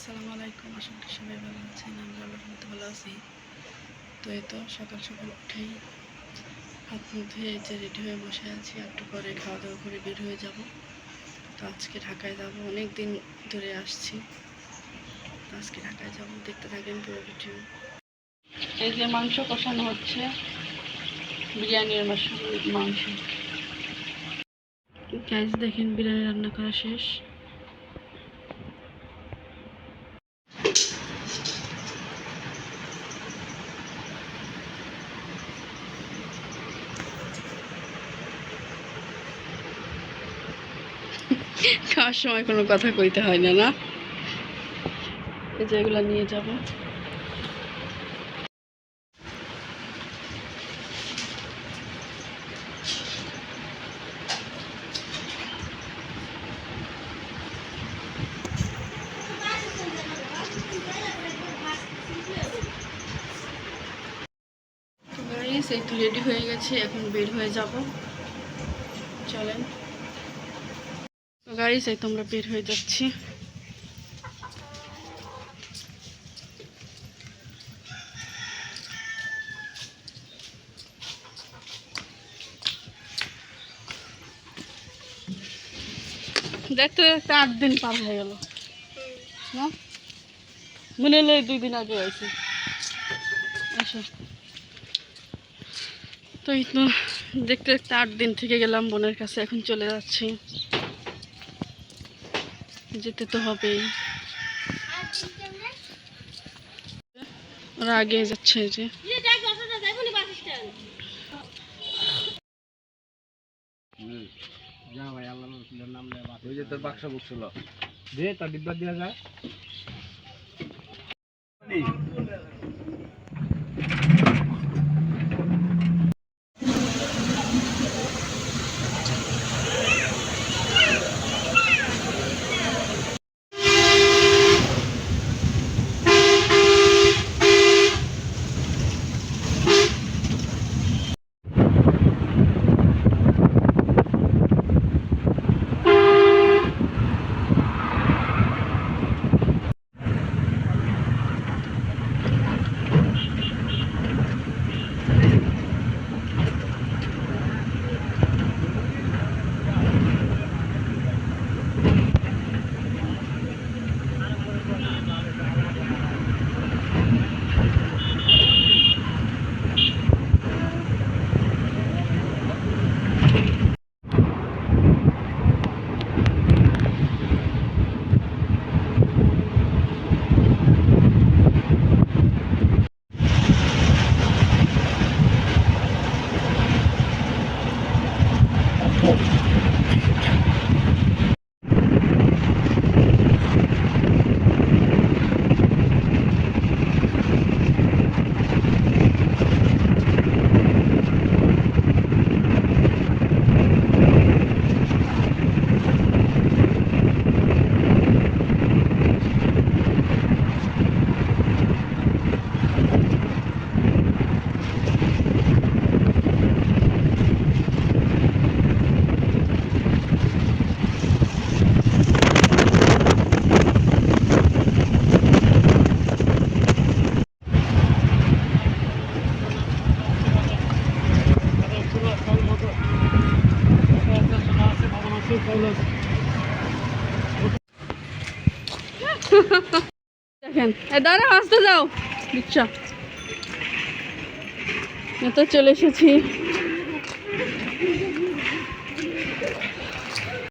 আসসালামু আলাইকুম। আশা করি সবাই ভালো আছেন। আমরা আল্লাহর মতো ভালো আছি। তো এই তো সকাল সকাল উঠেই হাত মুখ ধুয়ে যে রেডি হয়ে বসে আছি, একটু পরে খাওয়া দাওয়া করে বের হয়ে যাব। তো আজকে ঢাকায় যাব, অনেক দিন ধরে আসছি। আজকে ঢাকায় যাব, দেখতে থাকেন পুরো ভিডিও। এই যে মাংস কষানো হচ্ছে, বিরিয়ানির মাংস। গ্যাস দেখেন, বিরিয়ানি রান্না করা শেষ। খাওয়ার সময় কোনো কথা কইতে হয় না, না? এই যে এগুলো নিয়ে যাব। এই তো রেডি হয়ে গেছে, এখন বের হয়ে যাব। চলেন গাইস, এই তো আমরা বের হয়ে যাচ্ছি। দেখতে দেখতে 8 দিন পার হয়ে গেল না, মনে হলো 2 দিন আগে আইছি। আচ্ছা, তো এই তো দেখতে দেখতে 8 দিন থেকে গেলাম বোনের কাছে, এখন চলে যাচ্ছি। যেতে তো হবেই, ওরা আগে যাচ্ছে। যে তোর বাক্স বুকছিল যে তার ডিব্বা দেওয়া যায়। দেখেন, দাঁড়া, আসতে যাও রিক্সা। তো চলে এসেছি।